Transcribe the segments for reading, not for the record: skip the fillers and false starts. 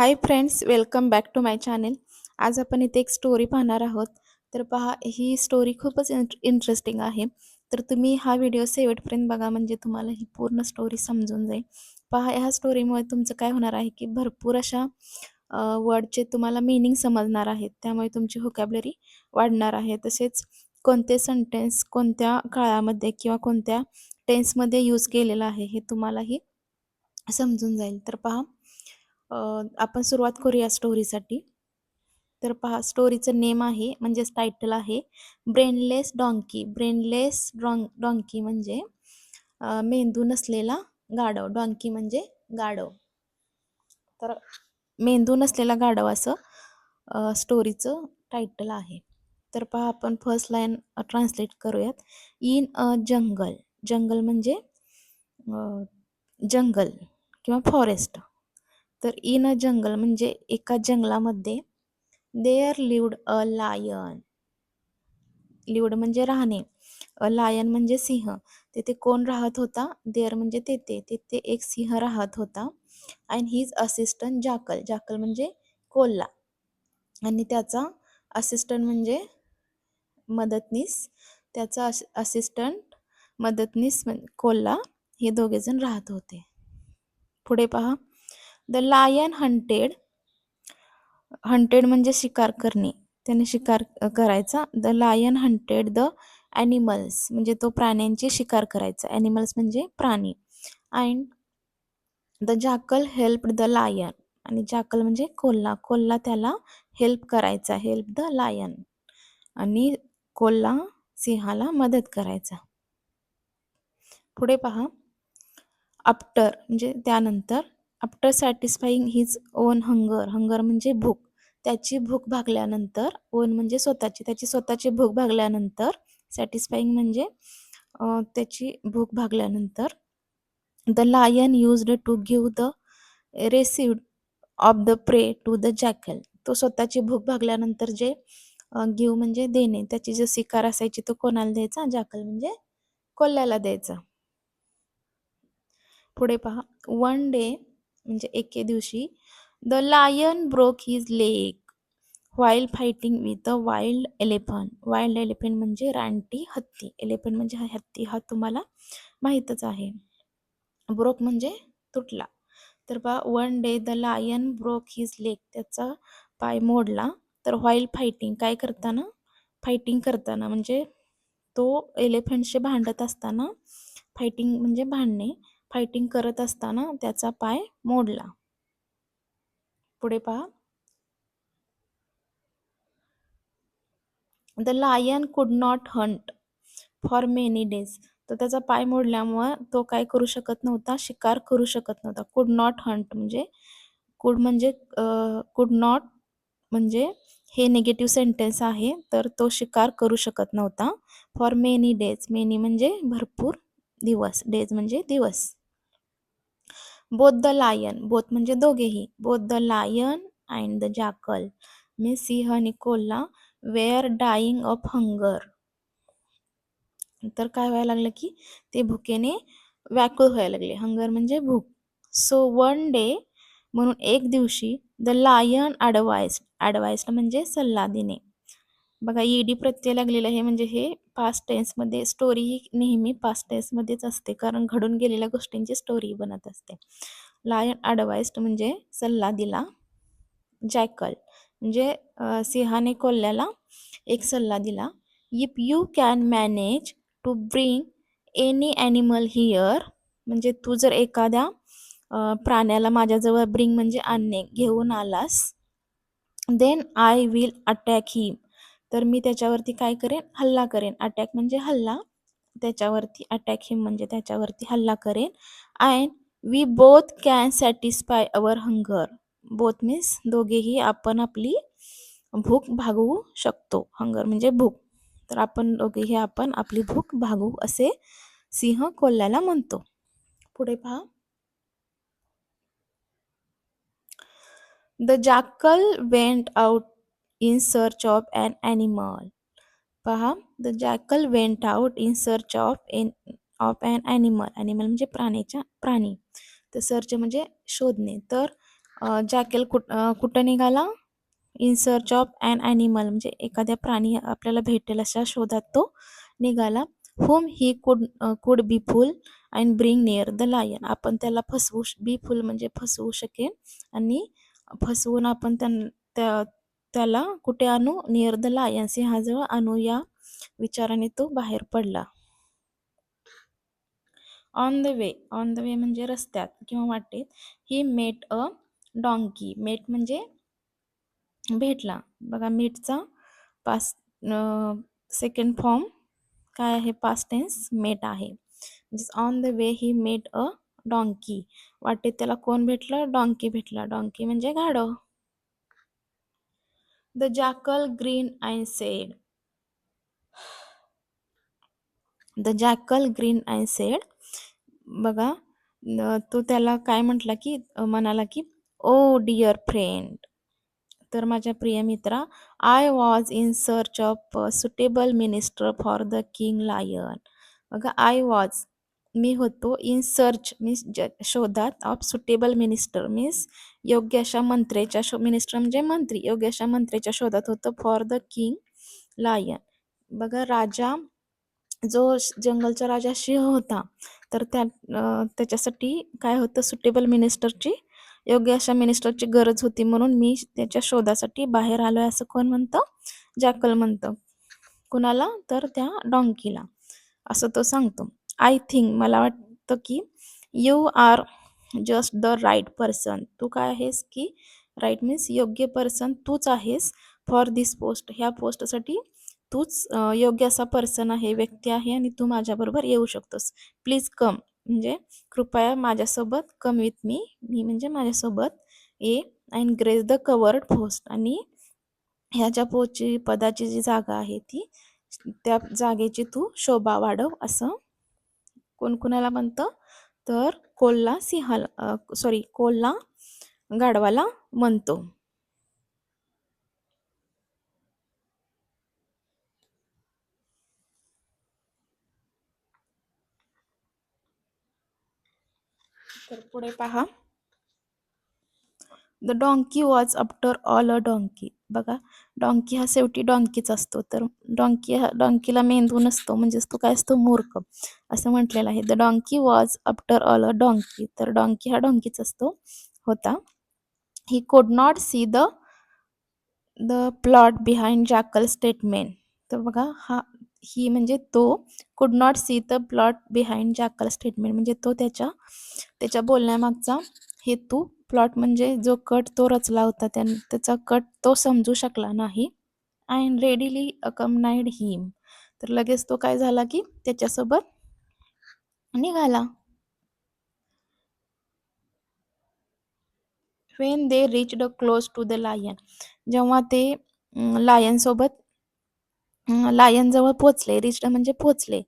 High friends, welcome back to my channel. आज आपण इथे एक स्टोरी पाहणार आहोत. तर पहा, ही स्टोरी खूपच इंटरेस्टिंग आहे. तर तुम्ही हा व्हिडिओ शेवटपर्यंत बघा, म्हणजे तुम्हाला ही पूर्ण स्टोरी समजून जाईल. पहा, ह्या स्टोरीमुळे तुमचं काय होणार आहे की भरपूर अशा वर्डचे तुम्हाला मीनिंग समजणार आहेत. त्यामुळे तुमची व्होकॅब्युलरी वाढणार आहे. तसेच कोणते सेंटेन्स कोणत्या काळामध्ये किंवा कोणत्या टेन्समध्ये यूज केलेलं आहे हे तुम्हालाही समजून जाईल. तर पहा, आपण सुरुवात करूया स्टोरीसाठी. तर पहा, स्टोरीचं नेम आहे म्हणजेच टायटल आहे ब्रेनलेस डॉंकी. ब्रेनलेस डॉंकी म्हणजे मेंदू नसलेला गाढव. डॉंकी म्हणजे गाढव. तर मेंदू नसलेला गाढव असं स्टोरीचं टायटल आहे. तर पहा, आपण फर्स्ट लाईन ट्रान्सलेट करूयात. इन अ जंगल. जंगल म्हणजे जंगल किंवा फॉरेस्ट. तर इन अ जंगल म्हणजे एका जंगलामध्ये there lived a lion. Lived म्हणजे राहणे, अ लायन म्हणजे सिंह. तिथे कोण राहत होता? देअर म्हणजे तेथे. तिथे एक सिंह राहत होता. And his assistant jackal. Jackal म्हणजे कोल्हा. आणि त्याचा असिस्टंट म्हणजे मदतनीस. त्याचा असिस्टंट मदतनीस कोल्हा, हे दोघेजण राहत होते. पुढे पहा. The lion hunted. हंटेड म्हणजे शिकार करणे. त्याने शिकार करायचा. The lion hunted the animals म्हणजे तो प्राण्यांची शिकार करायचा. ॲनिमल्स म्हणजे प्राणी. And the jackal helped the lion. आणि जाकल म्हणजे कोल्हा. कोल्हा त्याला हेल्प करायचा. Help the lion. आणि कोल्हा सिंहाला मदत करायचा. पुढे पहा. आफ्टर म्हणजे त्यानंतर. After satisfying his on hunger. Hunger म्हणजे भूक. त्याची भूक भागल्यानंतर. ओन म्हणजे स्वतःची. त्याची स्वतःची भूक भागल्यानंतर. सॅटिस्फाईंग म्हणजे त्याची भूक भागल्यानंतर. The lion used to give the residue of the prey to the jackal. तो स्वतःची भूक भागल्यानंतर जे गिव्ह म्हणजे देणे, त्याची जो शिकार असायची तो कोणाला द्यायचा? जॅकल म्हणजे कोल्ह्याला द्यायचा. पुढे पहा. वन डे म्हणजे एके दिवशी. The lion broke his leg while fighting with a wild elephant. Wild elephant म्हणजे रानटी हत्ती. एलिफंट म्हणजे हत्ती, हा तुम्हाला माहीतच आहे. ब्रोक म्हणजे तुटला. तर पहा, one day the lion broke his leg. त्याचा पाय मोडला. तर व्हाईल फायटिंग काय करताना? फायटिंग करताना म्हणजे तो एलिफंटशी भांडत असताना. फायटिंग म्हणजे भांडणे. फायटिंग करत असताना त्याचा पाय मोडला. पुढे पहा. द लायन कुड not Hunt for many days. तर त्याचा पाय मोडल्यामुळं तो काय करू शकत नव्हता? शिकार करू शकत नव्हता. कुड नॉट हंट म्हणजे कुड म्हणजे कुड नॉट म्हणजे हे निगेटिव्ह सेंटेन्स आहे. तर तो शिकार करू शकत नव्हता. For many days. मेनी म्हणजे भरपूर दिवस. डेज म्हणजे दिवस. Both the lion. बोथ म्हणजे दोघेही. Both the lion and the jackal मी सिंह आणि कोल्हा वेअर डाईंग ऑफ हंगर. तर काय व्हायला लागलं की ते भुकेने व्याकुळ व्हायला लागले. हंगर म्हणजे भूक. सो वन डे म्हणून एक दिवशी. द लायन ॲडवाइस्ड म्हणजे सल्ला देणे. बघा, ईडी प्रत्यय लागलेलं आहे म्हणजे हे पास्ट टेन्समध्ये. स्टोरी ही नेहमी पास्ट टेन्समध्येच असते, कारण घडून गेलेल्या गोष्टींची स्टोरी बनत असते. लायन ॲडवाइस्ड म्हणजे सल्ला दिला. जॅकल म्हणजे सिंहाने कोल्ह्याला एक सल्ला दिला. If you can manage to bring any animal here म्हणजे तू जर एखाद्या प्राण्याला माझ्याजवळ, ब्रिंग म्हणजे आणणे, घेऊन आलास. देन आय विल अटॅक हिम. तर मी त्याच्यावरती काय करेन? हल्ला करेन. अटॅक म्हणजे हल्ला. त्याच्यावरती अटॅक हिम म्हणजे त्याच्यावरती हल्ला करेन. And we both can satisfy our hunger. Both means दोघेही आपण आपली भूक भागवू शकतो. हंगर म्हणजे भूक. तर आपण दोघेही आपण आपली भूक भागवू असे सिंह कोल्ह्याला म्हणतो. पुढे पहा. The jackal went out in search of an animal. पहा. The jackal went out in search of an animal. Animal म्हणजे प्राणी. तर सर्च म्हणजे शोधणे. तर जॅकल कुठं निघाला? In search of an animal म्हणजे एखाद्या प्राणी आपल्याला भेटेल अशा शोधात तो निघाला. Home he could be fool and bring near the lion. आपण त्याला बी फुल म्हणजे फसवू शकेन आणि फसवून आपण त्याला कुठे आणू? नियर द लायन, सिंहाजवळ आणू, या विचाराने तो बाहेर पडला. ऑन द वे म्हणजे रस्त्यात किंवा वाटेत. ही मेट अ डॉंकी. मेट म्हणजे भेटला. बघा मीटचा पास्ट सेकंड फॉर्म काय आहे? पास्ट टेन्स मेट आहे. म्हणजेच on the way he met a donkey. वाटेत त्याला कोण भेटलं? डॉंकी भेटला. डॉंकी म्हणजे गाढव. The jackal grinned and said. The jackal grinned and said. बघा तो त्याला काय म्हटला की म्हणाला की ओ डिअर फ्रेंड. तर माझ्या प्रिय मित्रा, I was in search of suitable minister for the king lion. बघा मी होतो इन सर्च मीन्स शोधात, ऑफ सुटेबल मिनिस्टर मीन्स योग्य अशा मंत्र्याच्या मिनिस्टर म्हणजे मंत्री, योग्य अशा मंत्र्याच्या शोधात होतं फॉर द किंग लायन. बघा जो जंगलचा राजा सिंह होता, तर त्याच्यासाठी काय होतं? सुटेबल मिनिस्टरची, योग्य अशा मिनिस्टरची गरज होती, म्हणून मी त्याच्या शोधासाठी बाहेर आलोय असं कोण म्हणतं? जॅकल म्हणतं. कुणाला? तर त्या डॉंकीला. असं तो सांगतो. आय थिंक मला वाटतं की you are just the right person. तू काय आहेस की राईट मीन्स योग्य पर्सन तूच आहेस. फॉर दिस पोस्ट, ह्या पोस्टसाठी तूच योग्य असा पर्सन आहे, व्यक्ती आहे, आणि तू माझ्याबरोबर येऊ शकतोस. प्लीज कम म्हणजे कृपया माझ्यासोबत, कम विथ मी म्हणजे माझ्यासोबत ये, and grace the covered post. आणि ह्याच्या पदाची जी जागा आहे ती, त्या जागेची तू शोभा वाढव, असं कोण कुणाला म्हणतं? तर कोल्हा गाढवाला म्हणतो. तर पुढे पहा. The donkey was after all a donkey. बघा डॉंकी हा शेवटी डॉंकीच असतो. तर डॉंकीला मेंदू नसतो, म्हणजेच तो काय असतो? मूर्ख, असं म्हटलेलं आहे. The donkey was after all a donkey. तर डॉंकी हा डॉंकीच असतो होता. He could not see the plot behind jackal statement. तर बघा ही म्हणजे तो could not see the plot behind jackal statement म्हणजे तो त्याच्या बोलण्यामागचा हेतू, प्लॉट म्हणजे जो कट तो रचला होता, त्याचा कट तो समजू शकला नाही. And readily accompanied him. तर लगेच तो काय झाला की त्याच्यासोबत निघाला. When they reached close to the lion. जेव्हा ते लायन जवळ पोचले, रिच्ड म्हणजे पोचले.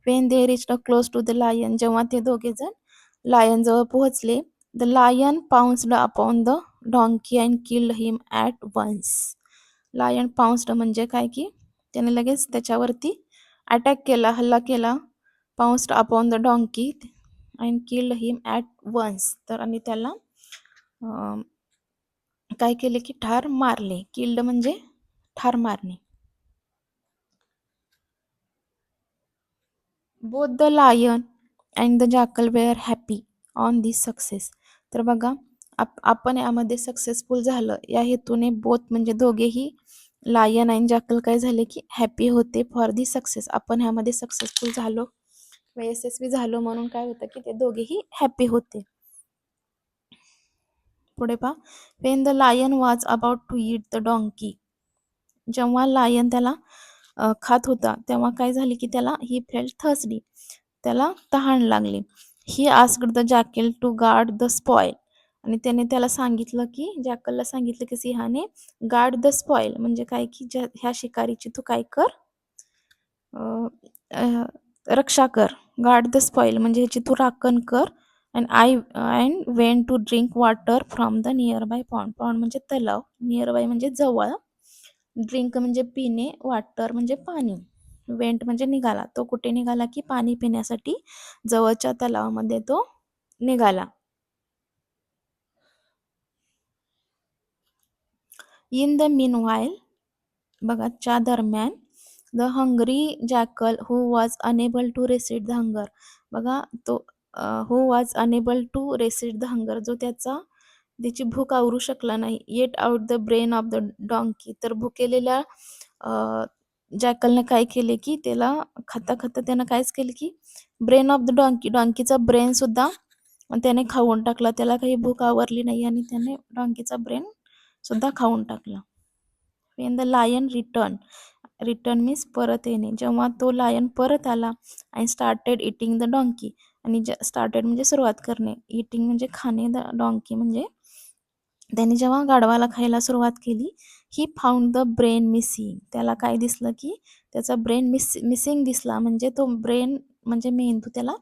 When they reached close to the lion, जेव्हा ते दोघे जण लायन जवळ पोहोचले. The lion pounced upon the donkey and killed him at once. Lion pounced म्हणजे काय की त्याने लगेच त्याच्यावरती अटॅक केला, हल्ला केला. Pounced upon the donkey and killed him at once. तर आणि त्याला काय केले की ठार मारले. किल्ड म्हणजे ठार मारणे. Both the lion and the jackal were happy on this success. तर बघा आपण यामध्ये सक्सेसफुल झालं या हेतूने बोथ म्हणजे दोघेही लायन आणि जॅकल काय झाले की हॅपी होते फॉर दी सक्सेस. आपण ह्यामध्ये सक्सेसफुल झालो, यशस्वी झालो, म्हणून काय होतं की ते दोघेही हॅपी होते. पुढे पहा. When the lion was about to eat the donkey. जेव्हा लायन त्याला खात होता, तेव्हा काय झाले की त्याला ही फेल्ट थर्स्टी, त्याला तहान लागली. He asked the jackal to guard the spoil. आणि त्याने त्याला सांगितलं की जॅकलला सांगितलं की सिंहाने गार्ड द स्पॉइल म्हणजे काय की ह्या शिकारीची तू काय कर? रक्षा कर. गार्ड द स्पॉइल म्हणजे ह्याची तू राखण कर. And when to drink water from the near by pond. Pond म्हणजे तलाव, नियर बाय म्हणजे जवळ, ड्रिंक म्हणजे पिणे, वॉटर म्हणजे पाणी. वेंट म्हणजे निघाला. तो कुठे निघाला की पाणी पिण्यासाठी जवळच्या तलावामध्ये तो निघाला. इन द मीनवाईल बघा च्या दरम्यान the hungry jackal who was unable to resist the hunger बघा तो who was unable to resist the hunger जो त्याची भूक आवरू शकला नाही ate out the brain of the donkey तर भुकेलेल्या जॅकलने काय केले की त्याला खाता खाता त्यानं कायच केलं की ब्रेन ऑफ द डॉंकीचा ब्रेन सुद्धा त्याने खाऊन टाकला त्याला काही भूक आवरली नाही आणि त्याने डॉंकीचा ब्रेन सुद्धा खाऊन टाकला when the lion return means परत येणे जेव्हा तो लायन परत आला आणि स्टार्टेड इटिंग द डॉंकी आणि स्टार्टेड म्हणजे सुरुवात करणे इटिंग म्हणजे खाणे द डॉंकी म्हणजे त्याने जेव्हा गाढवाला खायला सुरुवात केली he found the brain missing त्याला काय दिसलं की त्याचा ब्रेन मिसिंग दिसला म्हणजे तो ब्रेन म्हणजे मेंदू त्याला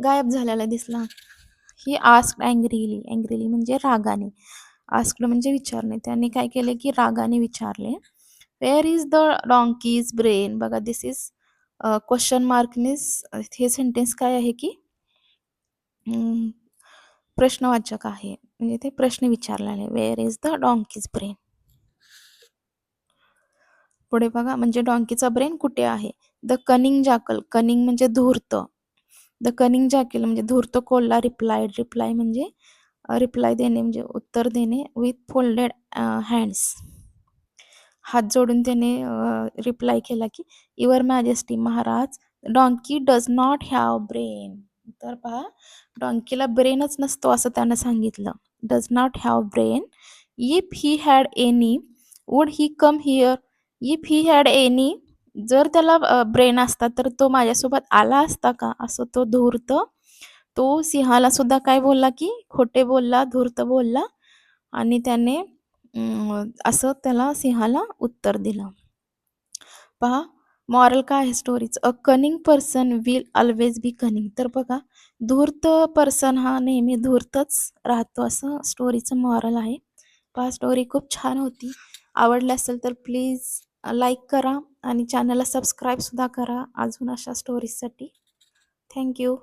गायब झालेला दिसला ही आस्क्ड अँग्रीली म्हणजे रागाने आस्क्ड म्हणजे विचारणे त्याने काय केले की रागाने विचारले वेअर इज द डॉंकीज ब्रेन बघा दिस इज क्वेश्चन मार्क मीन्स हे सेंटेन्स काय आहे की प्रश्नवाचक आहे म्हणजे ते प्रश्न विचारलेले वेअर इज द डॉंकीज ब्रेन पुढे बघा म्हणजे डॉंकीचा ब्रेन कुठे आहे द कनिंग जॅकल कनिंग म्हणजे धूर्त द कनिंग जॅकल म्हणजे धूर्त कोल्हा रिप्लाय म्हणजे रिप्लाय देणे म्हणजे उत्तर देणे विथ फोल्डेड हँड्स हात जोडून त्याने रिप्लाय केला की your majesty Maharaj donkey does not have brain तर पहा डॉंकीला ब्रेनच नसतो असं त्यानं सांगितलं does not have brain if he had any would he come here if he had any जर त्याला ब्रेन असता तर तो माझ्यासोबत आला असता का असं तो धूर्त तो सिंहाला सुद्धा काय बोलला की खोटे बोलला धूर्त बोलला आणि त्याने असं त्याला सिंहाला उत्तर दिलं पहा मॉरल काय आहे स्टोरीचं अ कनिंग पर्सन विल ऑलवेज बी कनिंग तर बघा धूर्त पर्सन हा नेहमी धूर्तच राहतो असं स्टोरीचं मॉरल आहे पहा स्टोरी खूप छान होती आवडली असेल तर प्लीज लाईक करा आणि चॅनलला सबस्क्राईबसुद्धा करा अजून अशा स्टोरीजसाठी थँक्यू